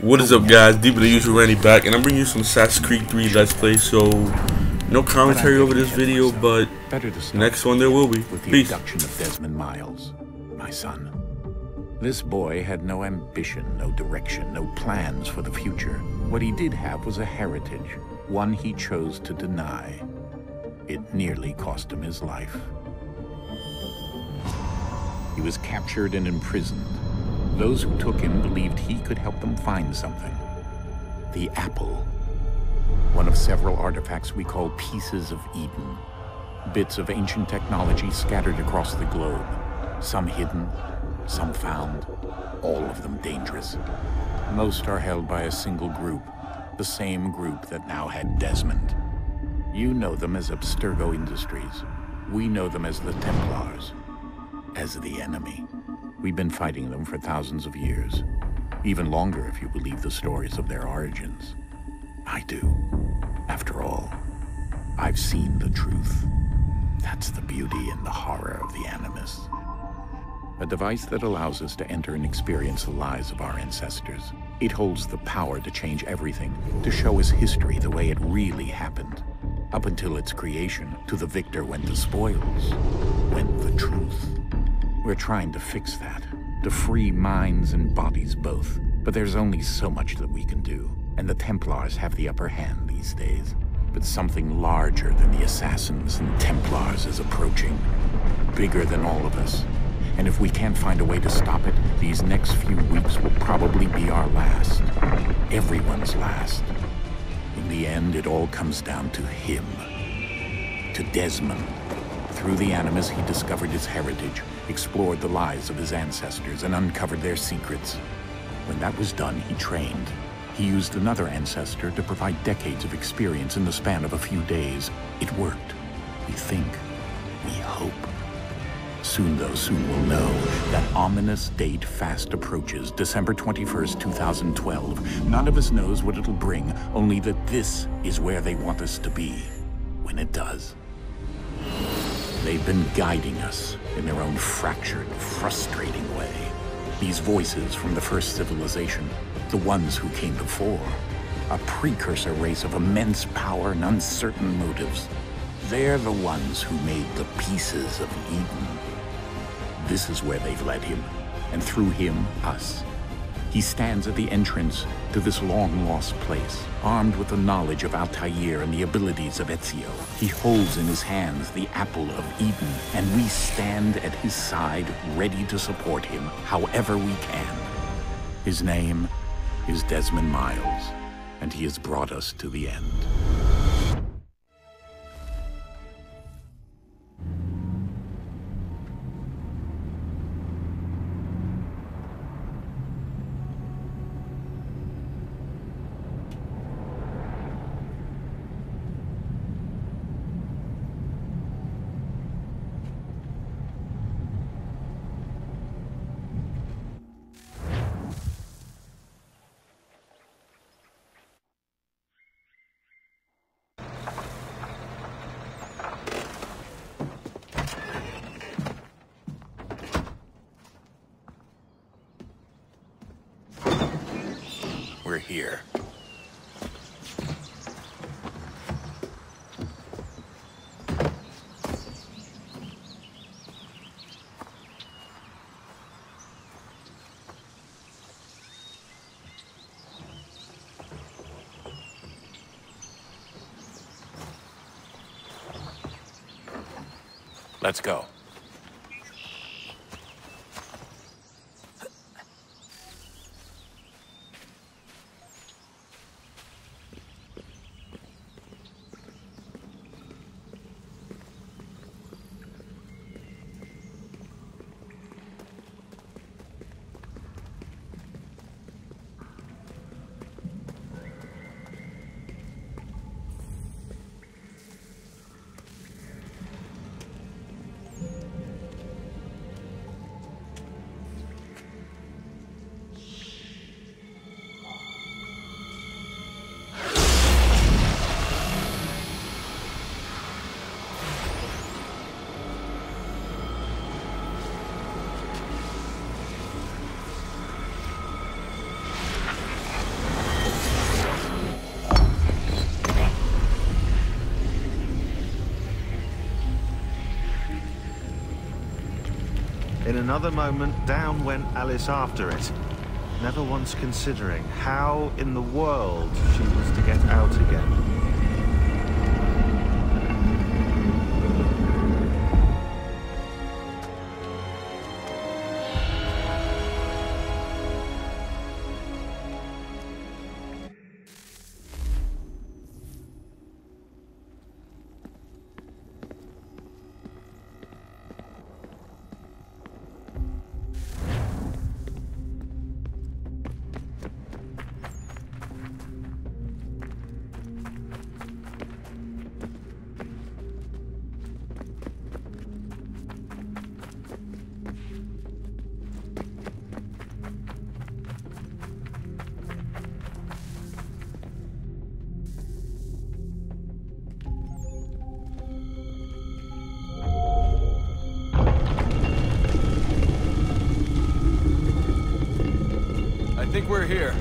What is up, guys? Deeper than usual, Randy back, and I'm bringing you some Assassin's Creed 3 Let's Play. So, no commentary over this video, but next one there will be. With the Peace. abduction of Desmond Miles, my son. This boy had no ambition, no direction, no plans for the future. What he did have was a heritage, one he chose to deny. It nearly cost him his life. He was captured and imprisoned. Those who took him believed he could help them find something. The apple. One of several artifacts we call pieces of Eden. Bits of ancient technology scattered across the globe. Some hidden, some found, all of them dangerous. Most are held by a single group, the same group that now had Desmond. You know them as Abstergo Industries. We know them as the Templars, as the enemy. We've been fighting them for thousands of years, even longer if you believe the stories of their origins. I do. After all, I've seen the truth. That's the beauty and the horror of the Animus. A device that allows us to enter and experience the lives of our ancestors. It holds the power to change everything, to show us history the way it really happened. Up until its creation, to the victor went the spoils, went the truth. We're trying to fix that, to free minds and bodies both. But there's only so much that we can do, and the Templars have the upper hand these days. But something larger than the Assassins and Templars is approaching, bigger than all of us. And if we can't find a way to stop it, these next few weeks will probably be our last. Everyone's last. In the end, it all comes down to him. To Desmond. Through the Animus, he discovered his heritage, explored the lives of his ancestors, and uncovered their secrets. When that was done, he trained. He used another ancestor to provide decades of experience in the span of a few days. It worked. We think. We hope. Soon, though, soon we'll know. That ominous date fast approaches, December 21st, 2012. None of us knows what it'll bring, only that this is where they want us to be when it does. They've been guiding us in their own fractured, frustrating way. These voices from the first civilization, the ones who came before, a precursor race of immense power and uncertain motives. They're the ones who made the pieces of Eden. This is where they've led him, and through him, us. He stands at the entrance to this long-lost place, armed with the knowledge of Altair and the abilities of Ezio. He holds in his hands the apple of Eden, and we stand at his side, ready to support him however we can. His name is Desmond Miles, and he has brought us to the end. We're here. Let's go. another moment, down went Alice after it, never once considering how in the world she was to get out again. I think we're here.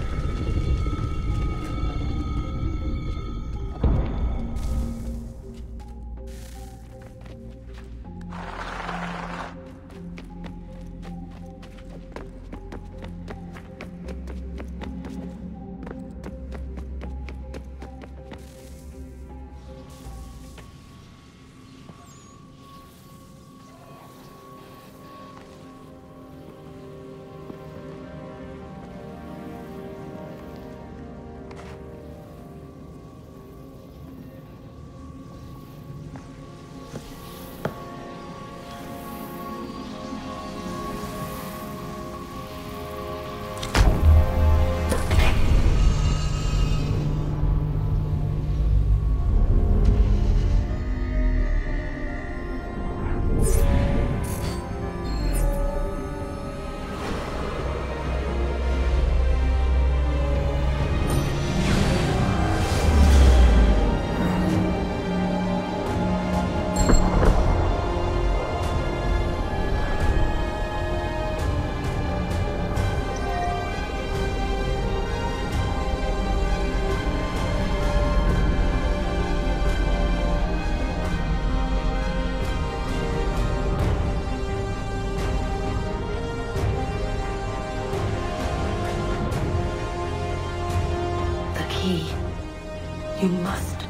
You must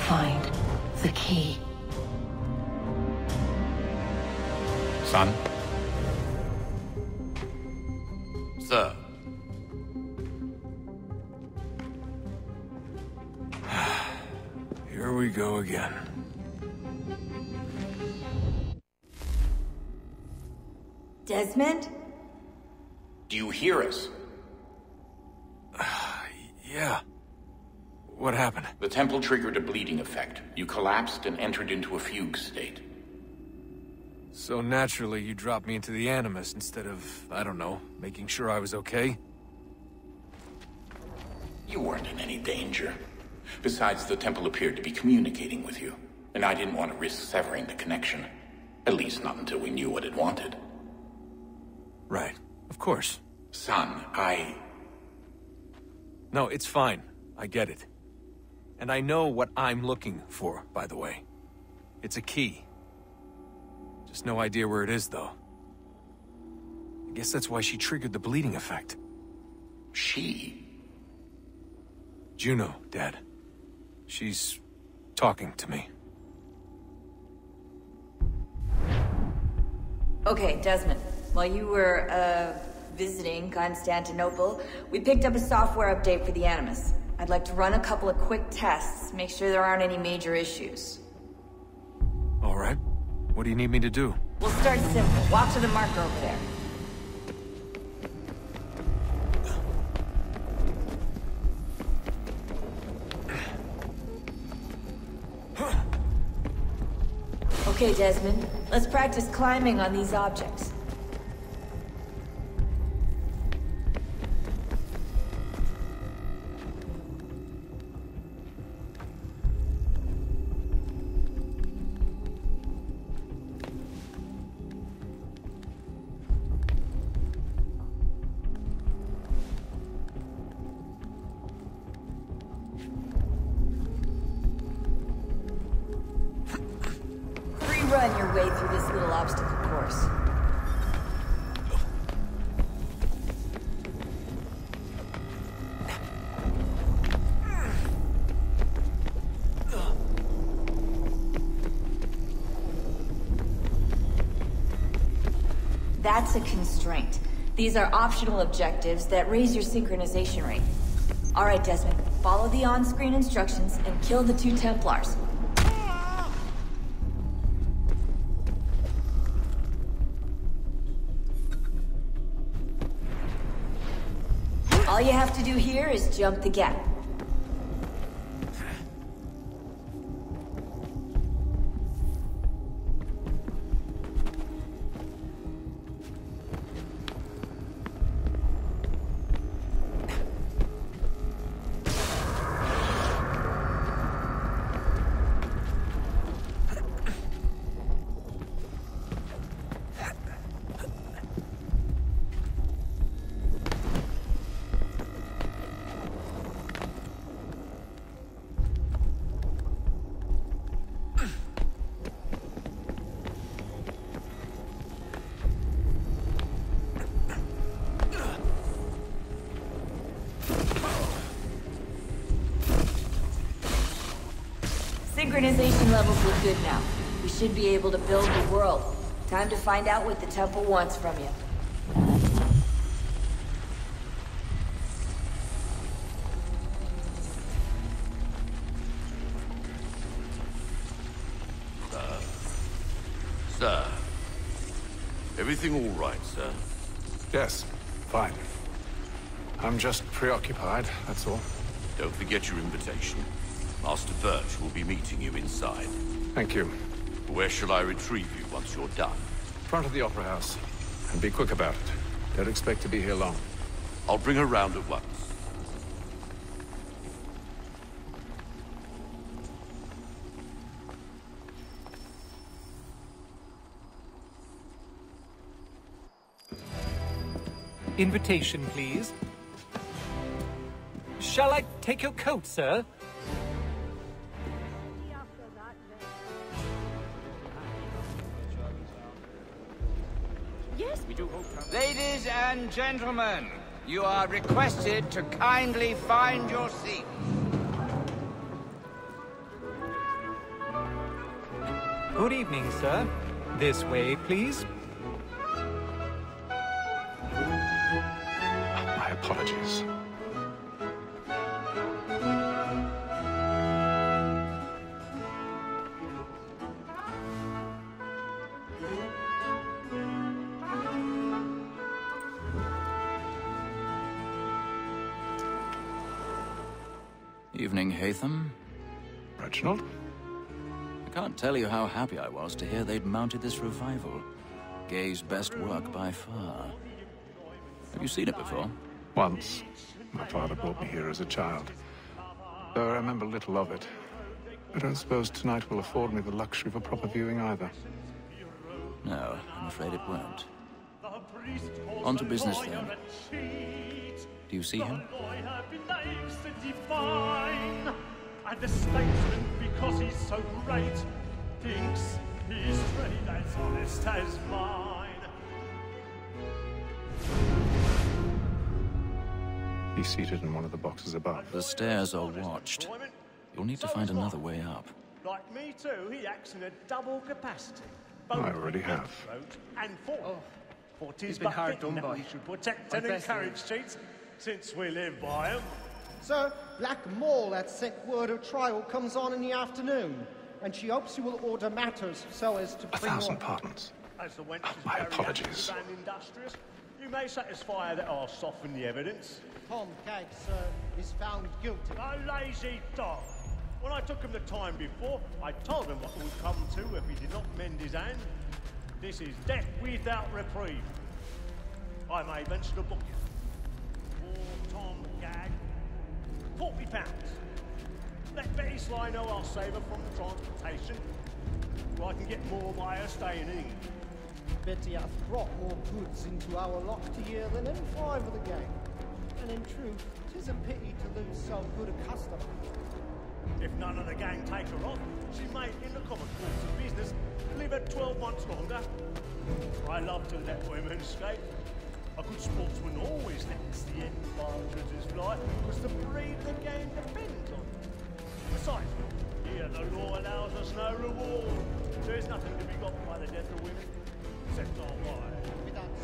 find the key. Son? Sir. Here we go again. Desmond? Do you hear us? Yeah. What happened? The temple triggered a bleeding effect. You collapsed and entered into a fugue state. So naturally, you dropped me into the Animus instead of, I don't know, making sure I was okay? You weren't in any danger. Besides, the temple appeared to be communicating with you, and I didn't want to risk severing the connection. At least not until we knew what it wanted. Right. Of course. Son, No, it's fine. I get it. And I know what I'm looking for, by the way. It's a key. Just no idea where it is, though. I guess that's why she triggered the bleeding effect. She? Juno, Dad. She's talking to me. Okay, Desmond. While you were, visiting Constantinople, we picked up a software update for the Animus. I'd like to run a couple of quick tests, make sure there aren't any major issues. All right. What do you need me to do? We'll start simple. Walk to the marker over there. Okay, Desmond. Let's practice climbing on these objects. Run your way through this little obstacle course. That's a constraint. These are optional objectives that raise your synchronization rate. Alright, Desmond. Follow the on-screen instructions and kill the 2 Templars. All you have to do here is jump the gap. Synchronization levels look good now. We should be able to build the world. Time to find out what the temple wants from you. Sir. Everything all right, sir? Yes, fine. I'm just preoccupied, that's all. Don't forget your invitation. Master Birch will be meeting you inside. Thank you. Where shall I retrieve you once you're done? Front of the Opera House. And be quick about it. Don't expect to be here long. I'll bring her round at once. Invitation, please. Shall I take your coat, sir? Ladies and gentlemen, you are requested to kindly find your seats. Good evening, sir. This way, please. My apologies. Evening, Hatham. Reginald? I can't tell you how happy I was to hear they'd mounted this revival. Gay's best work by far. Have you seen it before? Once. My father brought me here as a child. Though I remember little of it. I don't suppose tonight will afford me the luxury of a proper viewing either. No, I'm afraid it won't. On to business then. Do you see him? And the statesman, because he's so great, thinks his trade as honest as mine. He's seated in one of the boxes above. The stairs are watched. You'll need to find another way up. Like me too, he acts in a double capacity. I already have. And for. For 'tis but fitting that we should protect and encourage cheats, since we live by 'em. Sir, Black Mole had sent word of trial comes on in the afternoon, and she hopes you will order matters so as to bring 1,000 pardons. As the wench is My very apologies. active and industrious, you may satisfy her that I'll soften the evidence. Tom Cagg, sir, is found guilty. A lazy dog. When I took him the time before, I told him what would come to if he did not mend his hand. This is death without reprieve. I may venture to book you. For Tom Cagg, £40. Let Betty Sly know I'll save her from the transportation, so I can get more by her staying in. Betty hath brought more goods into our locked year than any 5 of the gang. And in truth, 'tis a pity to lose so good a customer. If none of the gang take her on, she may, in the common course of business, live her 12 months longer. I love to let women escape. A good sportsman always lets the end partridges fly, because the breed of the game depends on it. Besides, here the law allows us no reward. There's nothing to be got by the death of women, except our wives. Without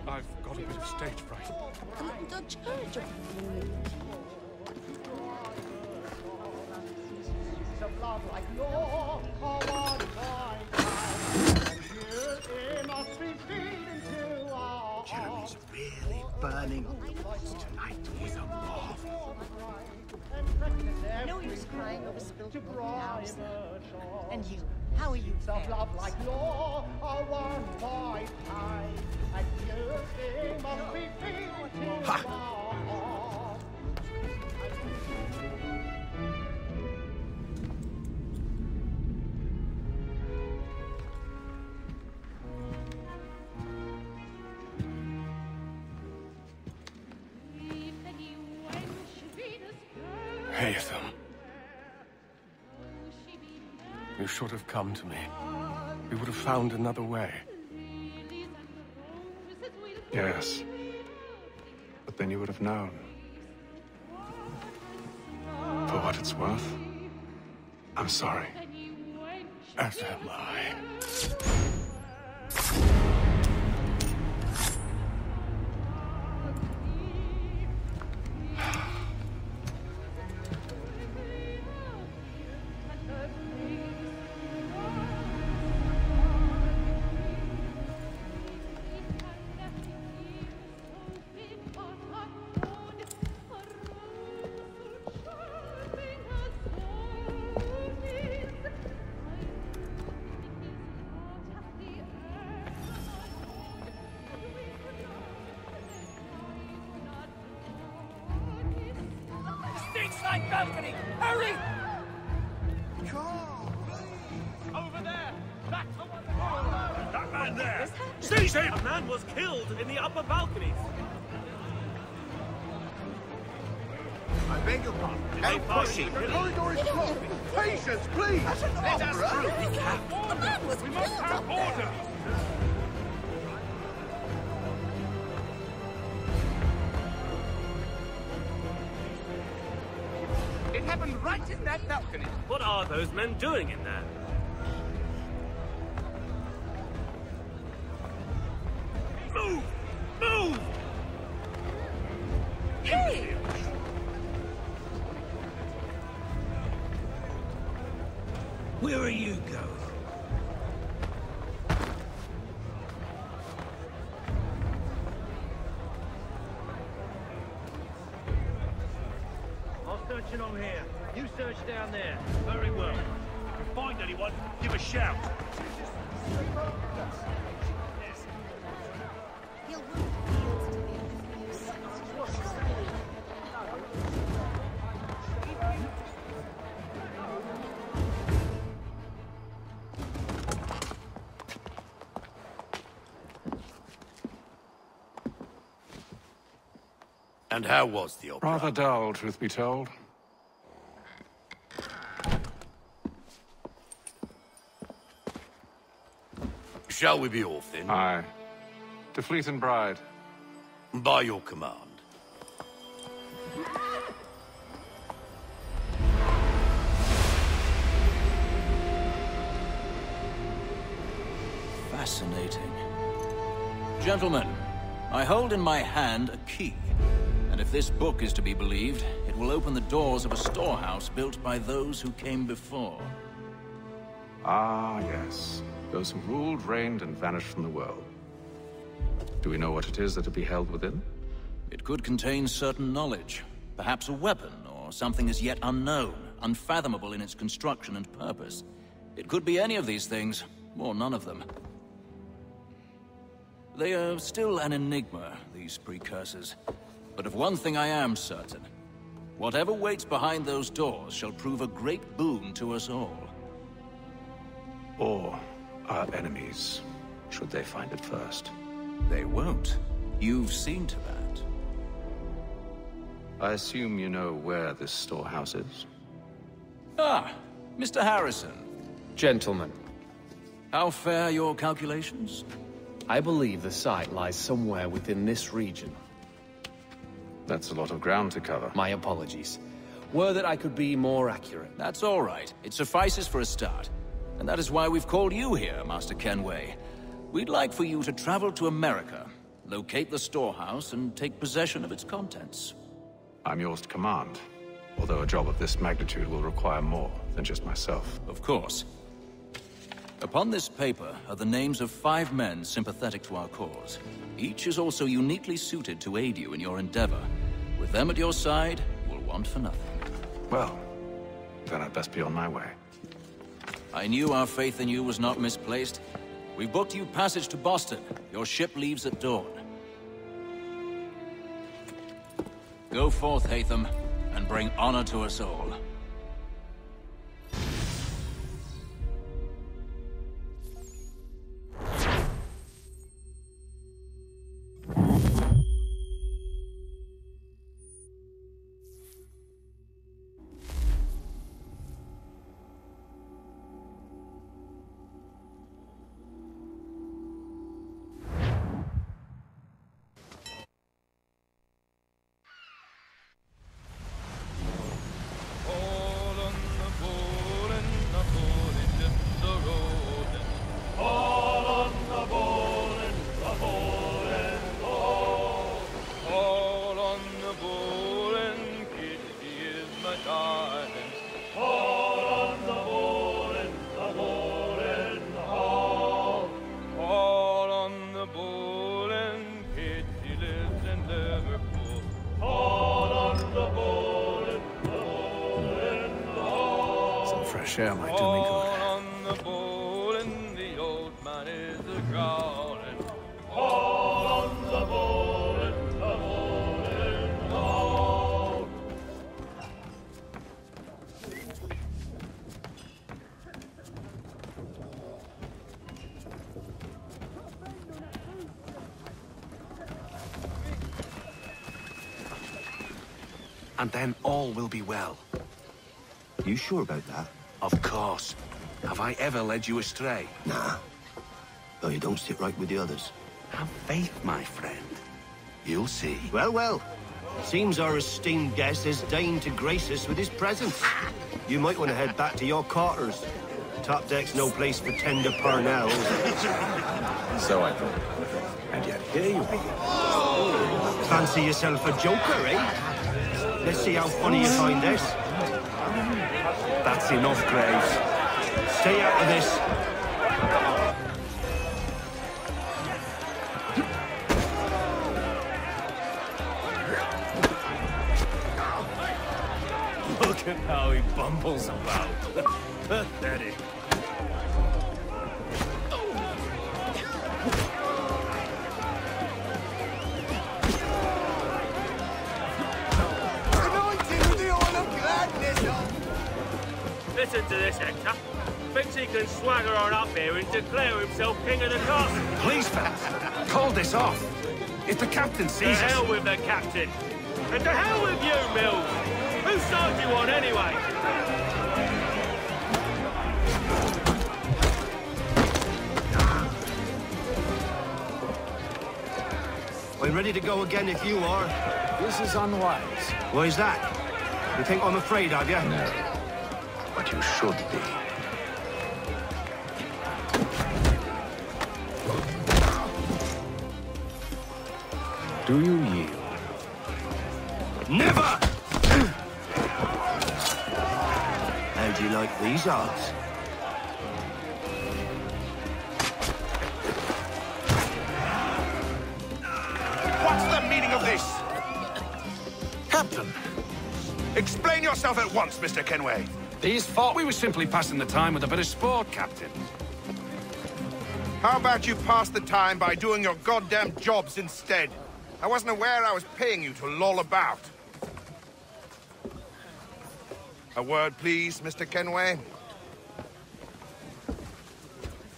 I've got a bit of stage fright. The church. Of love like yours, must be feeding to our Jeremy's really burning tonight with a marvel. No use crying over spilled milk now, sir. And you, how are you? Of love like yours, a one white tie, and you must be feeding to our hearts. Haytham. You should have come to me. We would have found another way. Yes. But then you would have known. For what it's worth, I'm sorry. As am I. Side balcony! Hurry! Over there! That's the one that man there! Seize him! A man was killed in the upper balconies. I beg your pardon. No pushing. The corridor is closed. Patience, please. Let us through. The man was killed up there. It happened right in that balcony. What are those men doing in there? Move! Move! Hey! Where are you going? Searching on here. You search down there. Very well. If you find anyone, give a shout. And how was the opera? Rather dull, truth be told. Shall we be off then? Aye. To Fleet and Bride. By your command. Fascinating. Gentlemen, I hold in my hand a key. And if this book is to be believed, it will open the doors of a storehouse built by those who came before. Ah, yes. Those who ruled, reigned, and vanished from the world. Do we know what it is that will be held within? It could contain certain knowledge. Perhaps a weapon, or something as yet unknown, unfathomable in its construction and purpose. It could be any of these things, or none of them. They are still an enigma, these precursors. But of one thing I am certain. Whatever waits behind those doors shall prove a great boon to us all. Or our enemies, should they find it first. They won't. You've seen to that. I assume you know where this storehouse is? Ah, Mr. Harrison. Gentlemen. How fare your calculations? I believe the site lies somewhere within this region. That's a lot of ground to cover. My apologies. Were that I could be more accurate. That's all right. It suffices for a start. And that is why we've called you here, Master Kenway. We'd like for you to travel to America, locate the storehouse, and take possession of its contents. I'm yours to command, although a job of this magnitude will require more than just myself. Of course. Upon this paper are the names of 5 men sympathetic to our cause. Each is also uniquely suited to aid you in your endeavor. With them at your side, you will want for nothing. Well, then I'd best be on my way. I knew our faith in you was not misplaced. We've booked you passage to Boston. Your ship leaves at dawn. Go forth, Hatham, and bring honor to us all. Fresh air might do me good. On the bowl and the old man is a-growling. All on the bowl and the bowling all. And then all will be well. You sure about that? Of course. Have I ever led you astray? Nah. Though you don't sit right with the others. Have faith, my friend. You'll see. Well, well. Seems our esteemed guest has deigned to grace us with his presence. You might want to head back to your quarters. Top deck's no place for tender parnells. So I thought. And yet here you are. Fancy yourself a joker, eh? Let's see how funny you find this. That's enough, Graves. Stay out of this. Look at how he bumbles about. Pathetic. Listen to this, Hector. Thinks he can swagger on up here and declare himself king of the castle. Please, fellas, call this off. If the captain sees us... To hell with the captain. And to hell with you, Mills. Whose side do you on, anyway? I'm ready to go again if you are. This is unwise. Why is that? You think I'm afraid of you? No. But you should be. Do you yield? Never! How do you like these odds? What's the meaning of this? Captain! Explain yourself at once, Mr. Kenway. These thought we were simply passing the time with a bit of sport, Captain. How about you pass the time by doing your goddamn jobs instead? I wasn't aware I was paying you to loll about. A word, please, Mr. Kenway.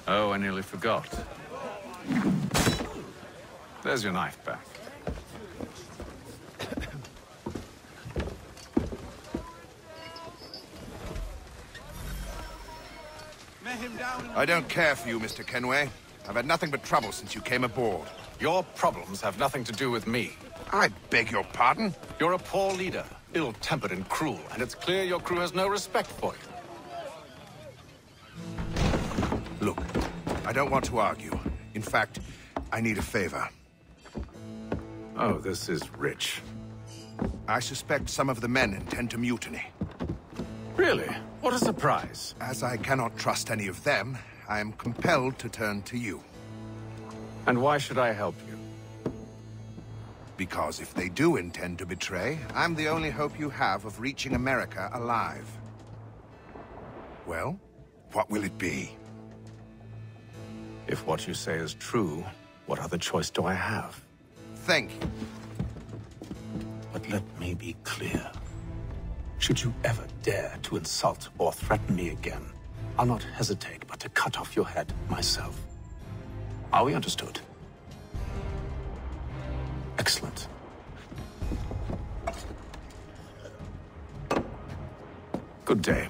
Oh, I nearly forgot. There's your knife back. I don't care for you, Mr. Kenway. I've had nothing but trouble since you came aboard. Your problems have nothing to do with me. I beg your pardon? You're a poor leader, ill-tempered and cruel, and it's clear your crew has no respect for you. Look, I don't want to argue. In fact, I need a favor. Oh, this is rich. I suspect some of the men intend to mutiny. Really? What a surprise. As I cannot trust any of them, I am compelled to turn to you. And why should I help you? Because if they do intend to betray, I'm the only hope you have of reaching America alive. Well, what will it be? If what you say is true, what other choice do I have? Thank you. But let me be clear. Should you ever dare to insult or threaten me again, I'll not hesitate but to cut off your head myself. Are we understood? Excellent. Good day.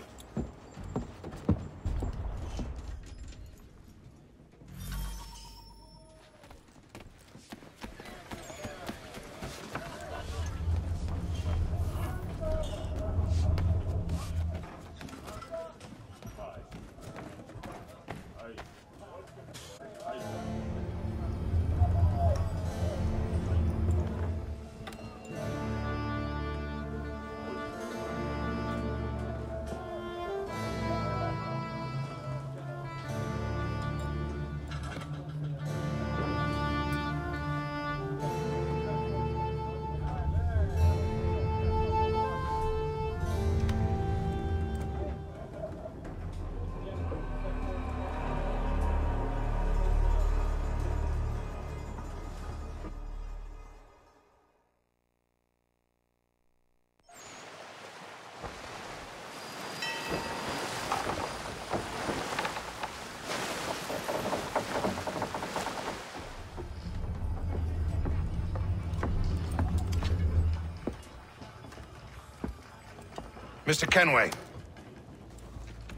Mr. Kenway.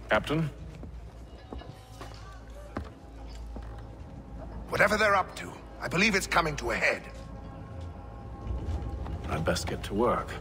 Captain? Whatever they're up to, I believe it's coming to a head. I'd best get to work.